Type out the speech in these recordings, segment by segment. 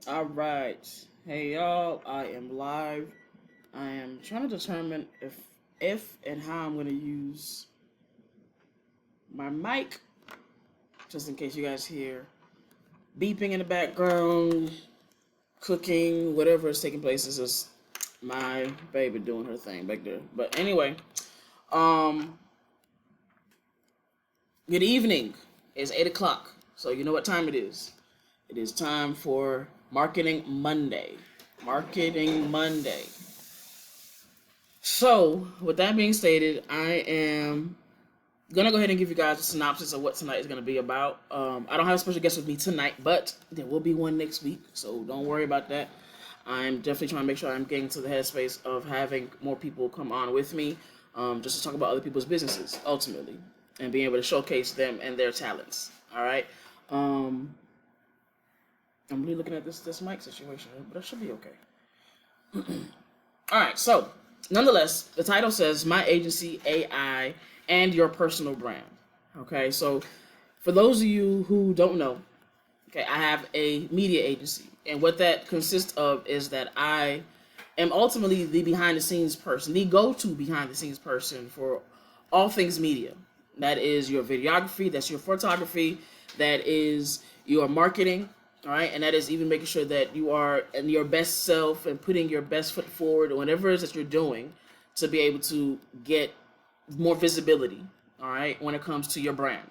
All right. Hey y'all, I am live. I am trying to determine if and how I'm going to use my mic just in case you guys hear beeping in the background, cooking, whatever is taking place. Is just my baby doing her thing back there. But anyway, um good evening. It's 8 o'clock. So you know what time it is. It is time for Marketing Monday. Marketing Monday. So, with that being stated, I am gonna go ahead and give you guys a synopsis of what tonight is gonna be about. I don't have a special guest with me tonight, but there will be one next week, so don't worry about that. I'm definitely trying to make sure I'm getting to the headspace of having more people come on with me, just to talk about other people's businesses ultimately, and being able to showcase them and their talents. All right. I'm really looking at this mic situation, but I should be okay. All right, so nonetheless, the title says My Agency, AI, and Your Personal Brand. Okay, so for those of you who don't know, okay, I have a media agency. And what that consists of is that I am ultimately the behind the scenes person, the go to behind the scenes person for all things media. That is your videography, that's your photography, that is your marketing, all right, and that is even making sure that you are in your best self and putting your best foot forward, or whatever it is that you're doing, to be able to get more visibility, all right, when it comes to your brand.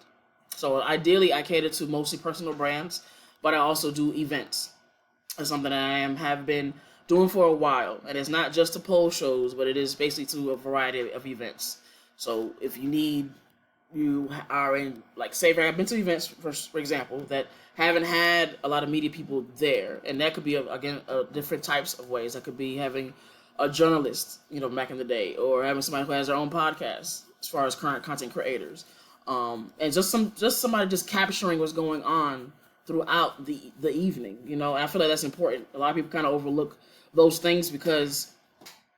So ideally, I cater to mostly personal brands, but I also do events. It's something that have been doing for a while, and it's not just to pole shows, but it is basically to a variety of events. So if you are in, like, say, I've been to events, for example, that haven't had a lot of media people there, and that could be again different types of ways. That could be having a journalist, back in the day, or having somebody who has their own podcast, as far as current content creators, and just somebody just capturing what's going on throughout the evening. And I feel like that's important. A lot of people kind of overlook those things because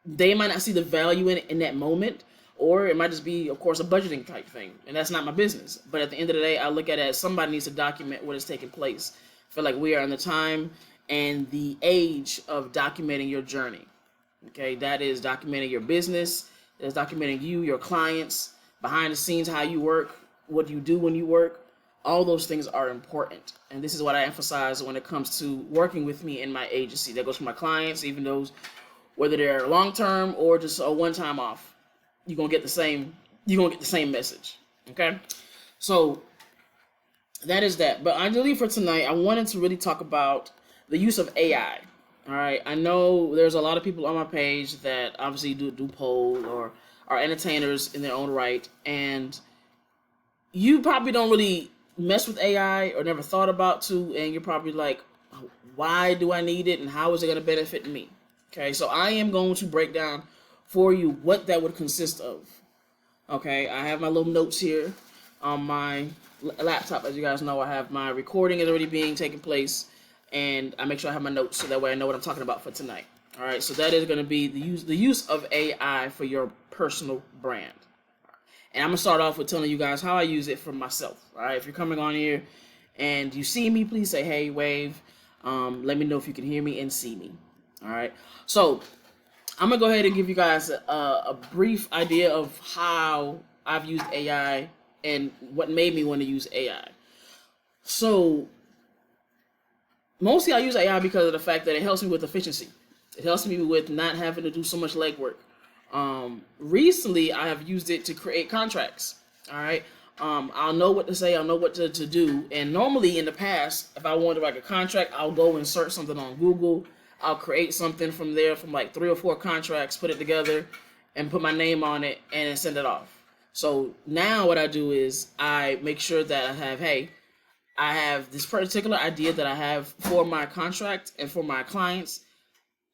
they might not see the value in that moment, or it might just be, of course, a budgeting type thing, and that's not my business. But at the end of the day, I look at it as somebody needs to document what is taking place. I feel like we are in the time and the age of documenting your journey. Okay, that is documenting your business, that's documenting you, your clients, behind the scenes, how you work, what you do when you work. All those things are important, and this is what I emphasize when it comes to working with me in my agency. That goes for my clients, even those, whether they're long term or just a one time off. You're gonna get the same message. Okay, so that is that. But ideally for tonight, I wanted to really talk about the use of AI. All right, I know there's a lot of people on my page that obviously do poll or are entertainers in their own right, and you probably don't really mess with AI or never thought about to, and you're probably like, why do I need it and how is it going to benefit me? Okay, so I am going to break down for you what that would consist of. Okay, I have my little notes here on my laptop. As you guys know, I have my recording is already being taken place, and I make sure I have my notes so that way I know what I'm talking about for tonight. All right, so that is going to be the use of AI for your personal brand. And I'm going to start off with telling you guys how I use it for myself. All right, if you're coming on here and you see me, please say, hey, wave. Let me know if you can hear me and see me. All right, so I'm going to go ahead and give you guys a brief idea of how I've used AI and what made me want to use AI. So mostly I use AI because of the fact that it helps me with efficiency. It helps me with not having to do so much legwork. Recently, I have used it to create contracts. All right. I'll know what to say. I'll know what to do. And normally in the past, if I wanted to write a contract, I'll go and search something on Google. I'll create something from there, from like 3 or 4 contracts, put it together and put my name on it and send it off. So now what I do is I make sure that I have this particular idea that I have for my contract and for my clients.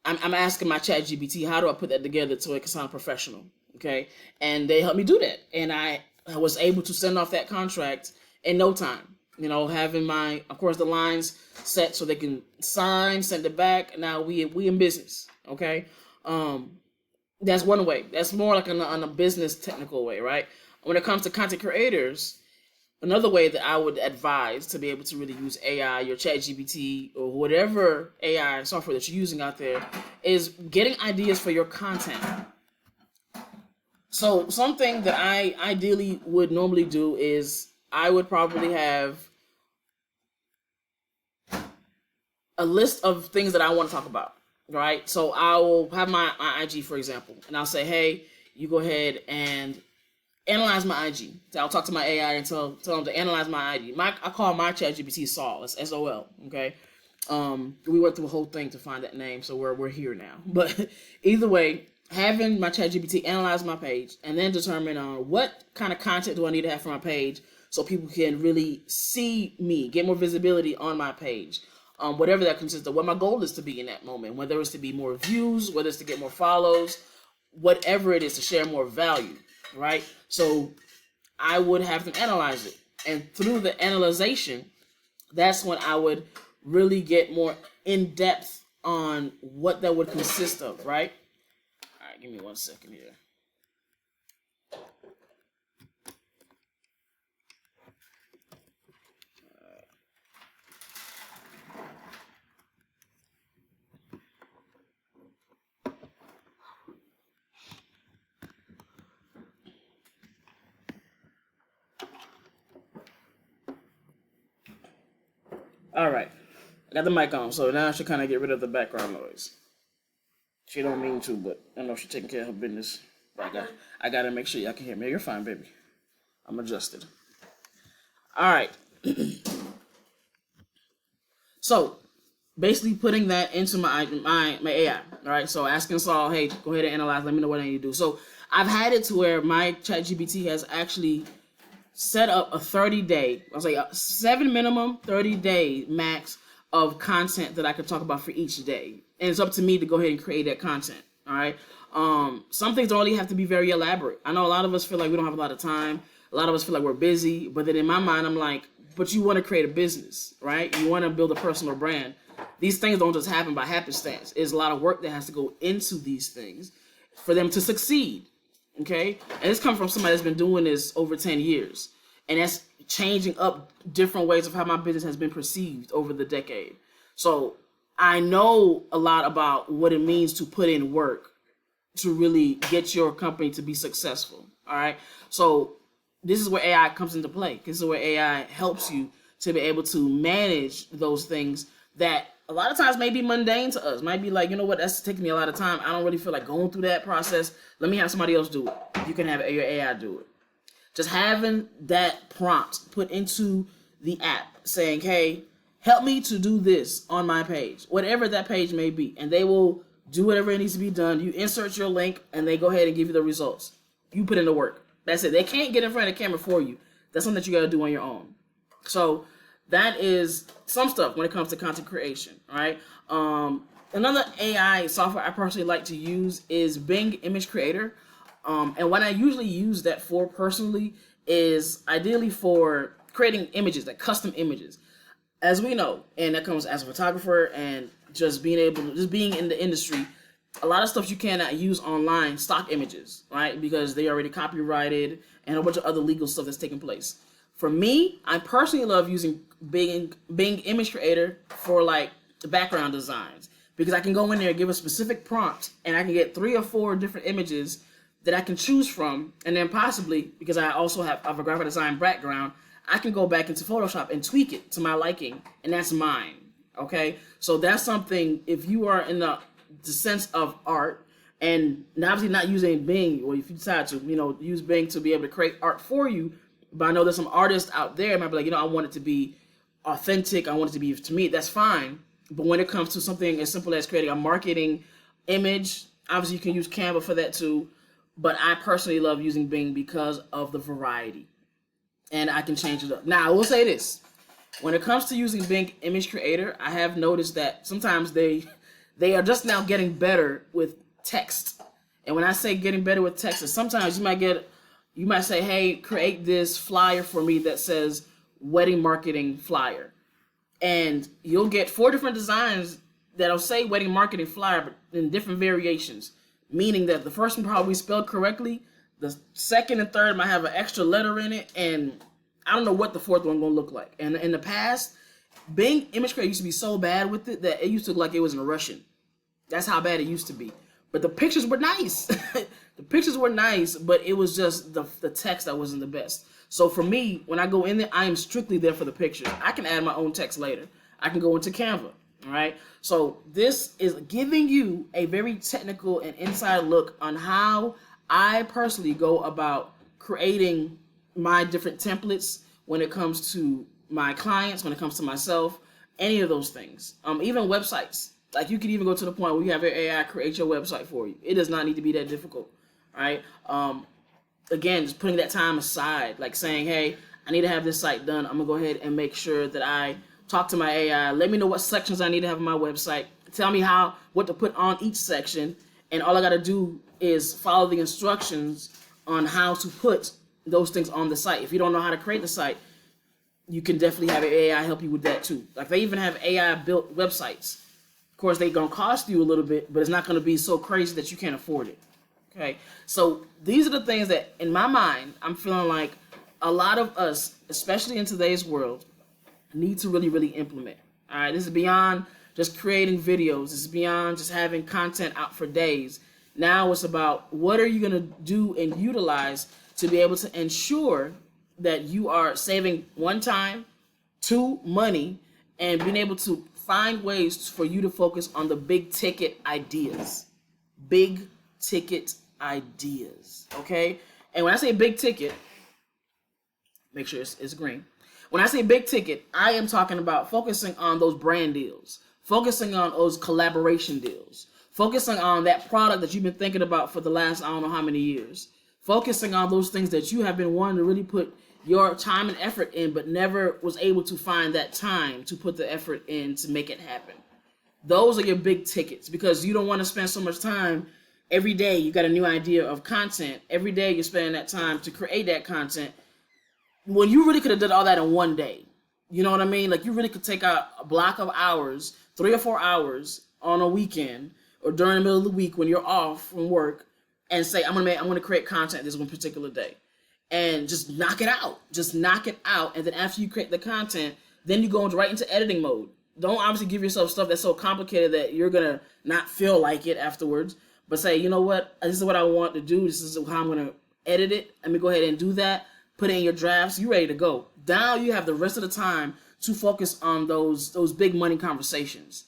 I'm asking my chat GPT, how do I put that together so it can sound professional? Okay. And they helped me do that. And I was able to send off that contract in no time. Having of course, the lines set so they can sign, send it back. Now we in business. Okay. That's one way. That's more like on a business technical way, right? When it comes to content creators, another way that I would advise to be able to really use AI, your ChatGPT, or whatever AI software that you're using out there, is getting ideas for your content. So something that I ideally would normally do is I would probably have a list of things that I want to talk about, right? So I will have my IG, for example, and I'll say, hey, you go ahead and analyze my IG. So I'll talk to my AI and tell them to analyze my IG. I call my ChatGPT Sol. It's SOL. Okay. We went through a whole thing to find that name, so we're here now. But either way, having my ChatGPT analyze my page and then determine what kind of content do I need to have for my page so people can really see me, get more visibility on my page. Whatever that consists of, what my goal is to be in that moment, whether it's to be more views, whether it's to get more follows, whatever it is, to share more value, right? So I would have them analyze it. And through the analyzation, that's when I would really get more in depth on what that would consist of, right? All right, give me 1 second here. All right, I got the mic on, so now I should kind of get rid of the background noise. She don't mean to, but I know she's taking care of her business. But I gotta make sure y'all can hear me. You're fine, baby. I'm adjusted. All right. So basically putting that into my AI. All right. So asking Saul, hey, go ahead and analyze. Let me know what I need to do. So I've had it to where my ChatGPT has actually set up a 30-day, I was like 7 minimum, 30-day max of content that I could talk about for each day. And it's up to me to go ahead and create that content. All right. Some things don't really have to be very elaborate. I know a lot of us feel like we don't have a lot of time. A lot of us feel like we're busy. But then in my mind, I'm like, but you want to create a business, right? You want to build a personal brand. These things don't just happen by happenstance. There's a lot of work that has to go into these things for them to succeed. Okay. And this comes from somebody that's been doing this over 10 years. And that's changing up different ways of how my business has been perceived over the decade. So I know a lot about what it means to put in work to really get your company to be successful. All right. So this is where AI comes into play. This is where AI helps you to be able to manage those things that a lot of times may be mundane to us. Might be like, you know what, that's taking me a lot of time. I don't really feel like going through that process. Let me have somebody else do it. You can have your AI do it. Just having that prompt put into the app saying, hey, help me to do this on my page, whatever that page may be. And they will do whatever it needs to be done. You insert your link and they go ahead and give you the results. You put in the work. That's it. They can't get in front of the camera for you. That's something that you got to do on your own. So that is some stuff when it comes to content creation. All right. Another AI software I personally like to use is Bing Image Creator. And what I usually use that for personally is ideally for creating images, like custom images. As we know, and that comes as a photographer and just being in the industry, a lot of stuff you cannot use online, stock images, right? Because they already copyrighted and a bunch of other legal stuff that's taking place. For me, I personally love using Bing Image Creator for like the background designs, because I can go in there and give a specific prompt and I can get 3 or 4 different images that I can choose from, and then possibly, because I also have a graphic design background, I can go back into Photoshop and tweak it to my liking, and that's mine. Okay, so that's something. If you are in the sense of art, and obviously not using Bing, or if you decide to, use Bing to be able to create art for you, but I know there's some artists out there might be like, I want it to be authentic. I want it to be to me. That's fine. But when it comes to something as simple as creating a marketing image, obviously you can use Canva for that too. But I personally love using Bing because of the variety. And I can change it up. Now, I will say this. When it comes to using Bing Image Creator, I have noticed that sometimes they are just now getting better with text. And when I say getting better with text, is sometimes you might say, hey, create this flyer for me that says wedding marketing flyer. And you'll get 4 different designs that'll say wedding marketing flyer, but in different variations. Meaning that the first one probably spelled correctly, the second and third might have an extra letter in it, and I don't know what the fourth one gonna look like. And in the past, Bing image creator used to be so bad with it that it used to look like it was in Russian. That's how bad it used to be. But the pictures were nice. The pictures were nice, but it was just the text that wasn't the best. So for me, when I go in there, I am strictly there for the pictures. I can add my own text later. I can go into Canva. All right. So this is giving you a very technical and inside look on how I personally go about creating my different templates when it comes to my clients, when it comes to myself, any of those things. Even websites. Like you can even go to the point where you have your AI create your website for you. It does not need to be that difficult. Right. Again, just putting that time aside, like saying, hey, I need to have this site done. I'm gonna go ahead and make sure that I talk to my AI. Let me know what sections I need to have on my website. Tell me what to put on each section. And all I got to do is follow the instructions on how to put those things on the site. If you don't know how to create the site, you can definitely have an AI help you with that too. Like they even have AI built websites. Of course, they're going to cost you a little bit, but it's not going to be so crazy that you can't afford it. Okay. So these are the things that in my mind, I'm feeling like a lot of us, especially in today's world, need to really, really implement. All right. This is beyond just creating videos. This is beyond just having content out for days. Now it's about what are you going to do and utilize to be able to ensure that you are saving one time, two money, and being able to find ways for you to focus on the big ticket ideas. Big ticket ideas. Okay? And when I say big ticket, make sure it's green. When I say big ticket, I am talking about focusing on those brand deals, focusing on those collaboration deals, focusing on that product that you've been thinking about for the last I don't know how many years, focusing on those things that you have been wanting to really put your time and effort in, but never was able to find that time to put the effort in to make it happen. Those are your big tickets because you don't want to spend so much time. Every day you got a new idea of content. Every day you're spending that time to create that content. When you really could have done all that in one day. You know what I mean? Like you really could take out a block of hours, 3 or 4 hours on a weekend or during the middle of the week when you're off from work and say, I'm gonna create content this one particular day. And just knock it out. Just knock it out. And then after you create the content, then you go right into editing mode. Don't obviously give yourself stuff that's so complicated that you're gonna not feel like it afterwards. But say, you know what? This is what I want to do. This is how I'm gonna edit it. Let me go ahead and do that. Put it in your drafts. You're ready to go. Now you have the rest of the time to focus on those big money conversations.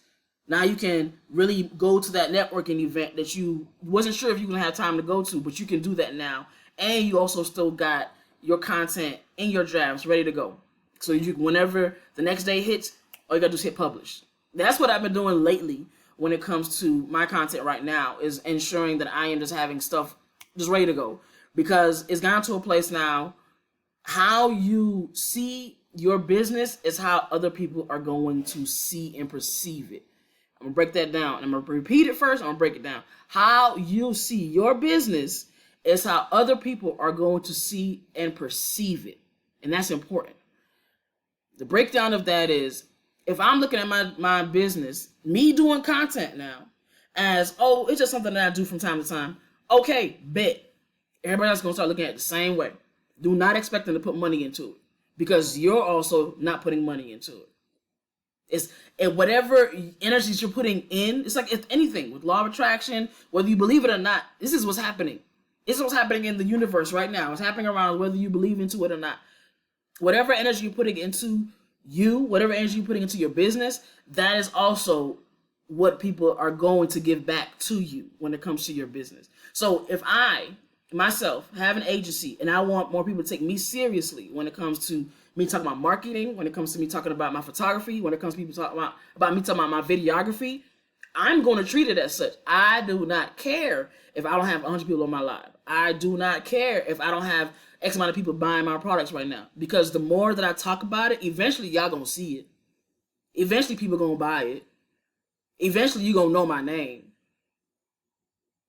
Now you can really go to that networking event that you wasn't sure if you were going to have time to go to, but you can do that now. And you also still got your content in your drafts ready to go. So you, whenever the next day hits, all you got to do is hit publish. That's what I've been doing lately when it comes to my content right now, is ensuring that I am just having stuff just ready to go. Because it's gotten to a place now, how you see your business is how other people are going to see and perceive it. I'm going to break that down. I'm going to repeat it first. I'm going to break it down. How you see your business is how other people are going to see and perceive it. And that's important. The breakdown of that is, if I'm looking at my business, me doing content now, as, oh, it's just something that I do from time to time. Okay, bet. Everybody else is going to start looking at it the same way. Do not expect them to put money into it, because you're also not putting money into it. It's and whatever energies you're putting in, it's like if anything with law of attraction, whether you believe it or not, this is what's happening. This is what's happening in the universe right now. It's happening around whether you believe into it or not. Whatever energy you're putting into you, whatever energy you're putting into your business, that is also what people are going to give back to you when it comes to your business. So if I myself have an agency and I want more people to take me seriously when it comes to me talking about marketing, when it comes to me talking about my photography, when it comes to people talking about me talking about my videography, I'm going to treat it as such. I do not care if I don't have 100 people on my live. I do not care if I don't have X amount of people buying my products right now, because the more that I talk about it, eventually y'all going to see it. Eventually people going to buy it. Eventually you going to know my name.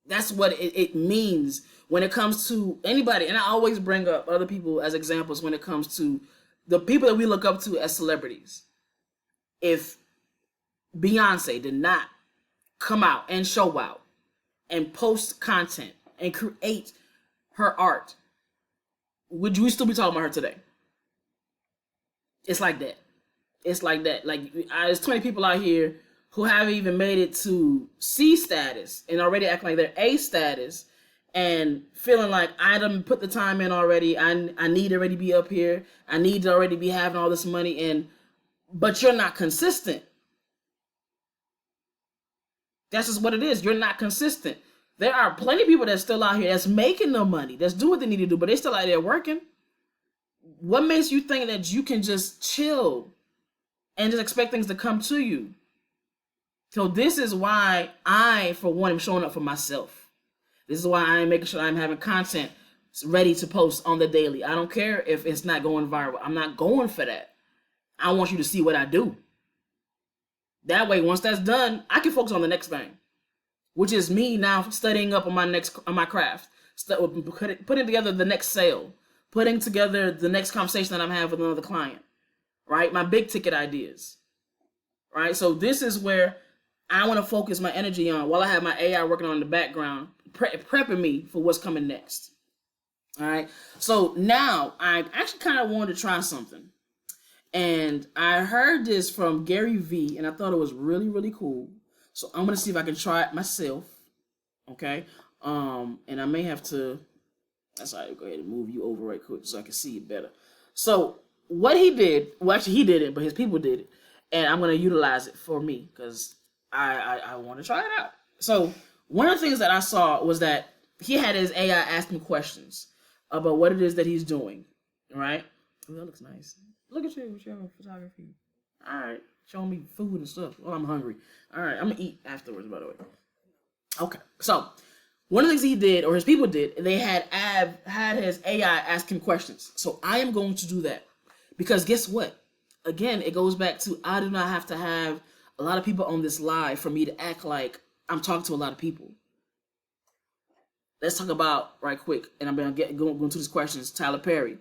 That's what it means when it comes to anybody. And I always bring up other people as examples when it comes to the people that we look up to as celebrities. If Beyonce did not come out and show out and post content and create her art, would we still be talking about her today? It's like that. It's like that. Like, there's 20 people out here who haven't even made it to C status and already act like they're A status and feeling like I done put the time in already. I need to already be up here. I need to already be having all this money, but you're not consistent. That's just what it is. You're not consistent. There are plenty of people that's still out here that's making no money, that's doing what they need to do, but they still out there working. What makes you think that you can just chill and just expect things to come to you? So this is why I, for one, am showing up for myself. This is why I am making sure I'm having content ready to post on the daily. I don't care if it's not going viral. I'm not going for that. I want you to see what I do. That way, once that's done, I can focus on the next thing, which is me now studying up on my craft, putting together the next sale, putting together the next conversation that I'm having with another client, right? My big ticket ideas, right? So this is where I want to focus my energy on while I have my AI working on in the background, prepping me for what's coming next. All right. So now I actually kind of wanted to try something. And I heard this from Gary Vee, and I thought it was really, really cool. So I'm going to see if I can try it myself. Okay. And I may have to, that's all right, go ahead and move you over right quick so I can see it better. So what he did, well, actually he did it, but his people did it. And I'm going to utilize it for me because I want to try it out. So one of the things that I saw was that he had his AI ask him questions about what it is that he's doing. All right. Oh, that looks nice. Look at you with your photography. All right. Showing me food and stuff. Well, I'm hungry. All right. I'm going to eat afterwards, by the way. Okay. So one of the things he did, or his people did, they had his AI ask him questions. So I am going to do that. Because guess what? Again, it goes back to I do not have to have a lot of people on this live for me to act like I'm talking to a lot of people. Let's talk about, right quick, and I'm going to go into these questions, Tyler Perry.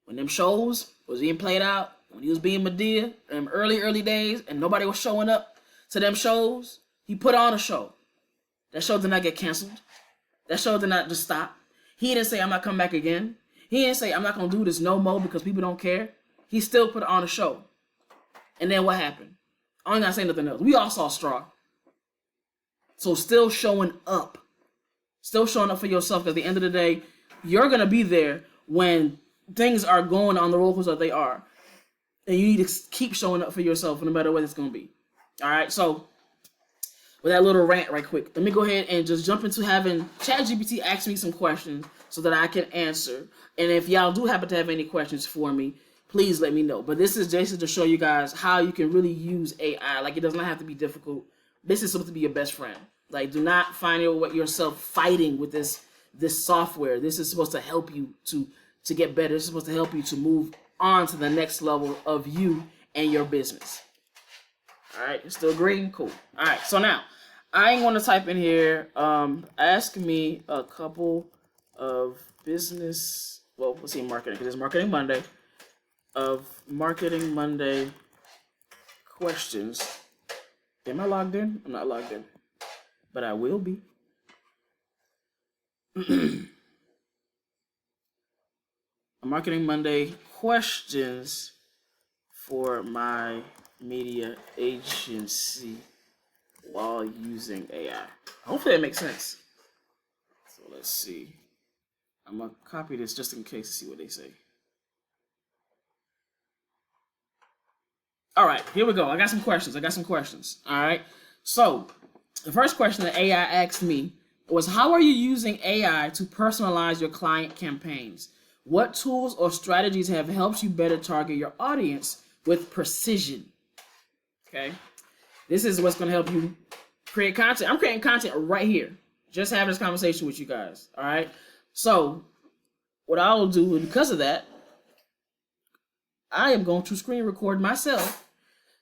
When them shows was being played out, when he was being Madea in early days, and nobody was showing up to them shows, he put on a show. That show did not get canceled. That show did not just stop. He didn't say, I'm not coming back again. He didn't say, I'm not going to do this no more because people don't care. He still put on a show. And then what happened? I ain't got to say nothing else. We all saw Straw. So still showing up. Still showing up for yourself, because at the end of the day, you're going to be there when things are going on the roller coaster that they are. And you need to keep showing up for yourself no matter what it's going to be. All right, so with that little rant right quick, let me go ahead and just jump into having ChatGPT ask me some questions so that I can answer. And if y'all do happen to have any questions for me, please let me know. But this is Jason to show you guys how you can really use AI. Like, it does not have to be difficult. This is supposed to be your best friend. Like, do not find yourself fighting with this software. This is supposed to help you to get better. This is supposed to help you to move on to the next level of you and your business. All right, you still agreeing? Cool. All right, so now I ain't going to type in here, ask me a couple of business, well, let's see, marketing, because it's Marketing Monday, of Marketing Monday questions. Am I logged in? I'm not logged in, but I will be. Marketing Monday questions for my media agency while using AI. Hopefully that makes sense. So let's see. I'm going to copy this just in case to see what they say. All right, here we go. I got some questions. All right. So the first question that AI asked me was, how are you using AI to personalize your client campaigns? What tools or strategies have helped you better target your audience with precision? Okay. This is what's going to help you create content. I'm creating content right here. Just having this conversation with you guys. All right. So what I'll do, because of that, I am going to screen record myself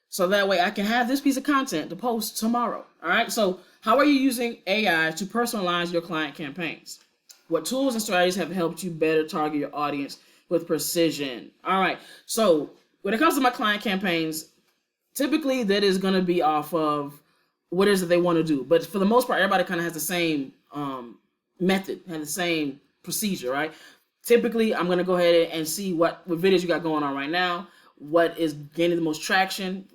so that way I can have this piece of content to post tomorrow. All right. So how are you using AI to personalize your client campaigns? What tools and strategies have helped you better target your audience with precision? All right. So when it comes to my client campaigns, typically that is going to be off of what it is that they want to do. But for the most part, everybody kind of has the same method, has the same procedure, right? Typically, I'm going to go ahead and see what videos you got going on right now, what is gaining the most traction,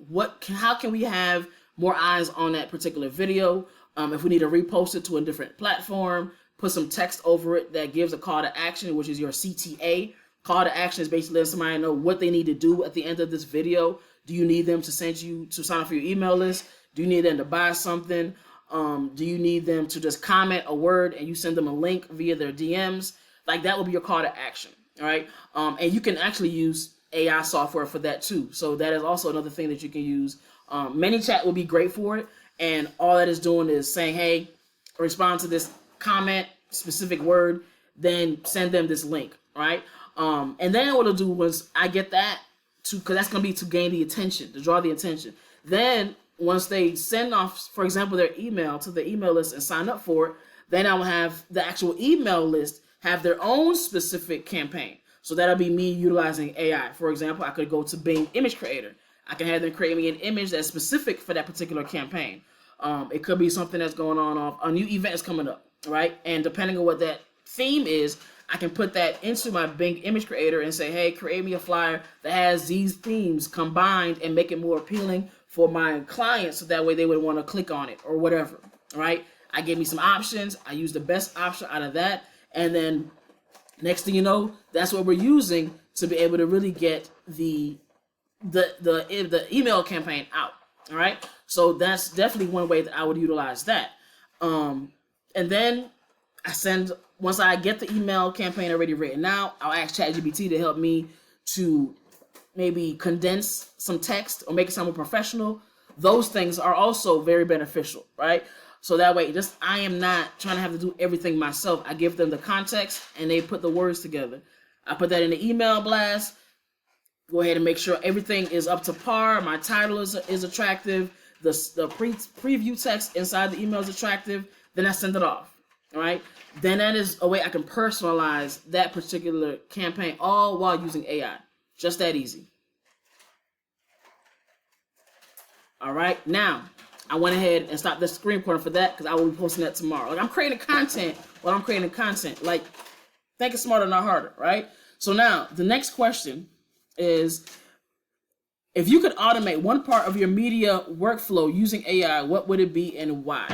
how can we have more eyes on that particular video. If we need to repost it to a different platform, put some text over it that gives a call to action, which is your CTA. Call to action is basically letting somebody know what they need to do at the end of this video. Do you need them to sign up for your email list? Do you need them to buy something? Do you need them to just comment a word and you send them a link via their DMs? Like that will be your call to action, all right? And you can actually use AI software for that too. So that is also another thing that you can use. ManyChat will be great for it. And all that is doing is saying, hey, respond to this comment, specific word, then send them this link, right? And then what I'll do was I get that because that's going to be to gain the attention, to draw the attention. Then once they send off, for example, their email to the email list and sign up for it, then I will have the actual email list have their own specific campaign. So that'll be me utilizing AI. For example, I could go to Bing Image Creator. I can have them create me an image that's specific for that particular campaign. It could be something that's going on, a new event is coming up, right? And depending on what that theme is, I can put that into my Bing Image Creator and say, hey, create me a flyer that has these themes combined and make it more appealing for my clients so that way they would want to click on it or whatever, right? I gave me some options. I used the best option out of that. And then next thing you know, that's what we're using to be able to really get the email campaign out, all right? So that's definitely one way that I would utilize that. And then once I get the email campaign already written out, I'll ask ChatGPT to help me to maybe condense some text or make it sound more professional. Those things are also very beneficial, right? So that way, I am not trying to have to do everything myself. I give them the context and they put the words together. I put that in the email blast. Go ahead and make sure everything is up to par. My title is attractive. The preview text inside the email is attractive. Then I send it off. All right. Then that is a way I can personalize that particular campaign, all while using AI. Just that easy. All right. Now, I went ahead and stopped the screen recording for that because I will be posting that tomorrow. Like I'm creating content while I'm creating content. Like, think it's smarter, not harder, right? So now the next question is, if you could automate one part of your media workflow using AI, what would it be and why?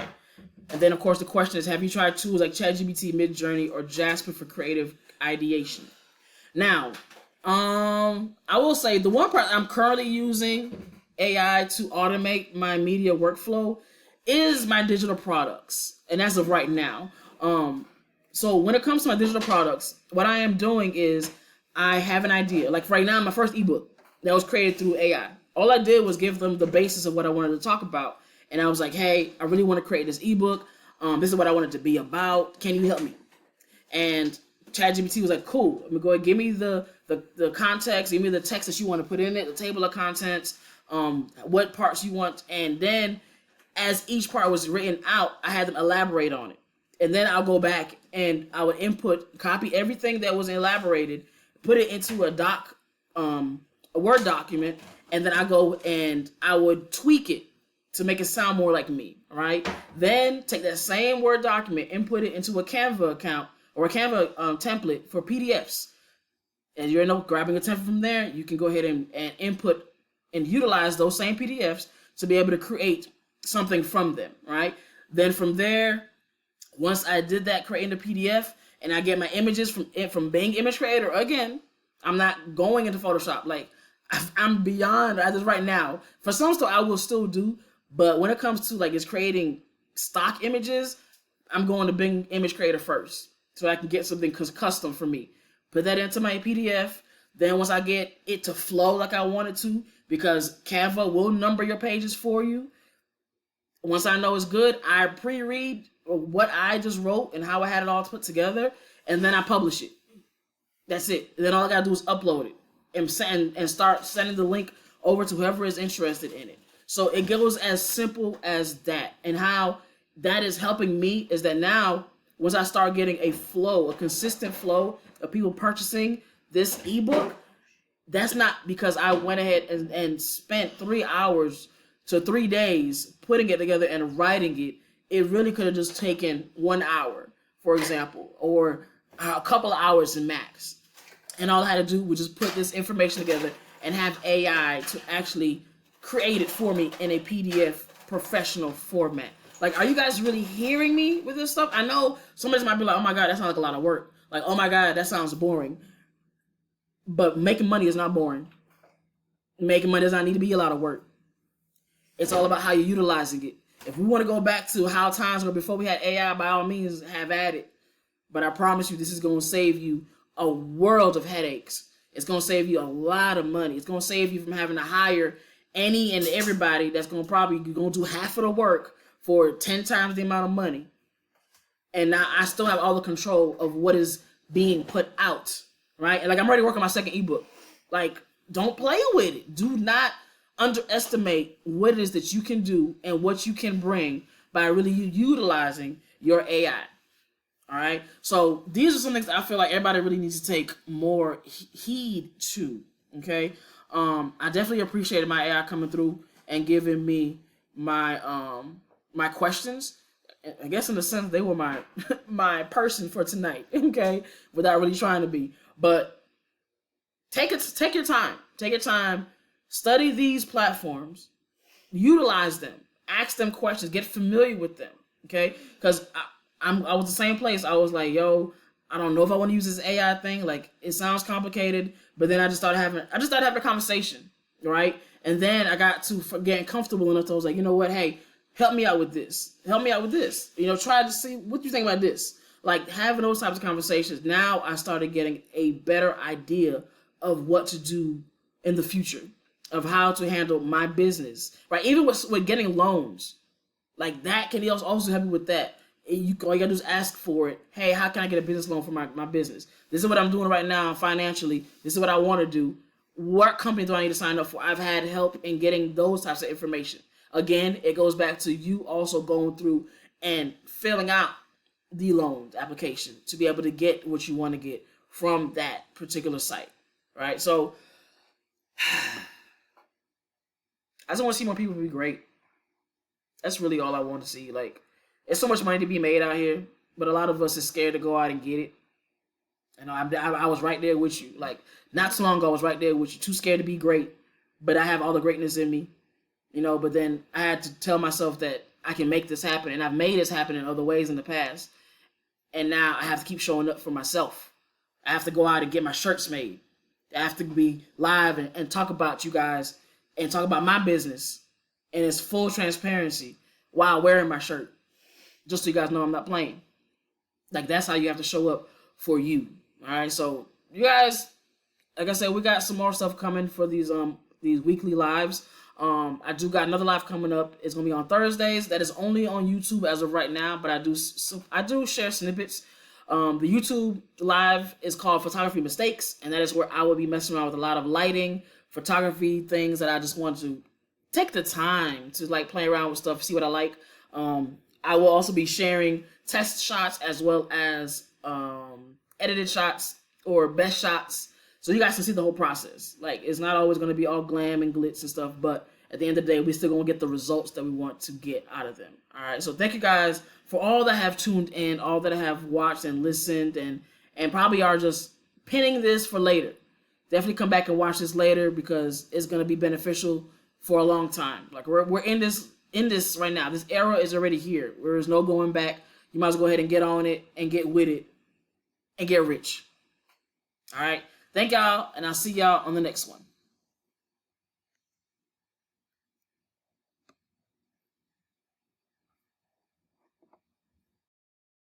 And then, of course, the question is, have you tried tools like ChatGPT, Midjourney, or Jasper for creative ideation? Now, I will say the one part I'm currently using AI to automate my media workflow is my digital products. And as of right now, so when it comes to my digital products, what I am doing is I have an idea. Like right now, my first ebook that was created through AI. All I did was give them the basis of what I wanted to talk about. And I was like, hey, I really want to create this ebook. This is what I want it to be about. Can you help me? And ChatGPT was like, cool. I'm gonna go ahead, give me the context, give me the text that you want to put in it, the table of contents, what parts you want. And then as each part was written out, I had them elaborate on it. And then I'll go back and I would copy everything that was elaborated, put it into a Word document, and then I go and I would tweak it to make it sound more like me, right? Then take that same Word document and put it into a Canva account or a Canva template for PDFs. And you're grabbing a template from there, you can go ahead and input and utilize those same PDFs to be able to create something from them, right? Then from there, once I did that, creating the PDF, and I get my images from Bing Image Creator, again, I'm not going into Photoshop. Like, I'm beyond, as of right now. For some stuff, I will still do, but when it comes to like just creating stock images, I'm going to Bing Image Creator first, so I can get something custom for me. Put that into my PDF. Then once I get it to flow like I want it to, because Canva will number your pages for you. Once I know it's good, I pre-read what I just wrote and how I had it all put together, and then I publish it. That's it. And then all I gotta do is upload it and start sending the link over to whoever is interested in it. So it goes as simple as that. And how that is helping me is that now, once I start getting a consistent flow of people purchasing this ebook, that's not because I went ahead and spent 3 hours to 3 days putting it together and writing it. It really could have just taken 1 hour, for example, or a couple of hours in max. And all I had to do was just put this information together and have AI to actually create it for me in a PDF professional format. Like, are you guys really hearing me with this stuff? I know somebody might be like, oh my God, that sounds like a lot of work. Like, oh my God, that sounds boring. But making money is not boring. Making money does not need to be a lot of work. It's all about how you're utilizing it. If we want to go back to how times were before we had AI, by all means, have at it. But I promise you, this is going to save you a world of headaches. It's going to save you a lot of money. It's going to save you from having to hire any and everybody that's going to probably going to do half of the work for 10 times the amount of money. And now I still have all the control of what is being put out, right? And like, I'm ready to work on my second ebook. Like, don't play with it. Do not underestimate what it is that you can do and what you can bring by really utilizing your AI. All right. So these are some things that I feel like everybody really needs to take more heed to. Okay. I definitely appreciated my AI coming through and giving me my my questions. I guess in a sense they were my my person for tonight. Okay, without really trying to be. But take your time. Take your time. Study these platforms. Utilize them. Ask them questions. Get familiar with them. Okay, because I was the same place. I was like, yo, I don't know if I want to use this AI thing. Like, it sounds complicated, but then I just started having a conversation, right? And then I got to getting comfortable enough to, I was like, you know what? Hey, help me out with this. Help me out with this. You know, try to see what you think about this. Like, having those types of conversations. Now I started getting a better idea of what to do in the future, of how to handle my business, right? Even with getting loans, like that can also help you with that. All you gotta do is ask for it. Hey, how can I get a business loan for my business? This is what I'm doing right now financially. This is what I want to do. What company do I need to sign up for? I've had help in getting those types of information. Again, it goes back to you also going through and filling out the loan application to be able to get what you want to get from that particular site, right? So I just want to see more people be great. That's really all I want to see. Like, there's so much money to be made out here, but a lot of us is scared to go out and get it. And I was right there with you. Like, not too long ago, I was right there with you. Too scared to be great, but I have all the greatness in me, you know. But then I had to tell myself that I can make this happen, and I've made this happen in other ways in the past. And now I have to keep showing up for myself. I have to go out and get my shirts made. I have to be live and talk about you guys and talk about my business in its full transparency while wearing my shirt. Just so you guys know I'm not playing. Like, that's how you have to show up for you. All right. So you guys, like I said, we got some more stuff coming for these weekly lives. I do got another live coming up. It's gonna be on Thursdays. That is only on YouTube as of right now, but I do share snippets. The YouTube live is called Photography Mistakes, and that is where I will be messing around with a lot of lighting, photography things that I just want to take the time to like play around with stuff, see what I like. I will also be sharing test shots as well as edited shots or best shots, so you guys can see the whole process. Like, it's not always going to be all glam and glitz and stuff, but at the end of the day, we're still going to get the results that we want to get out of them. All right, so thank you guys for all that have tuned in, all that have watched and listened, and probably are just pinning this for later. Definitely come back and watch this later because it's going to be beneficial for a long time. Like, we're in this right now. This era is already here. There is no going back. You might as well go ahead and get on it and get with it and get rich. All right. Thank y'all, and I'll see y'all on the next one.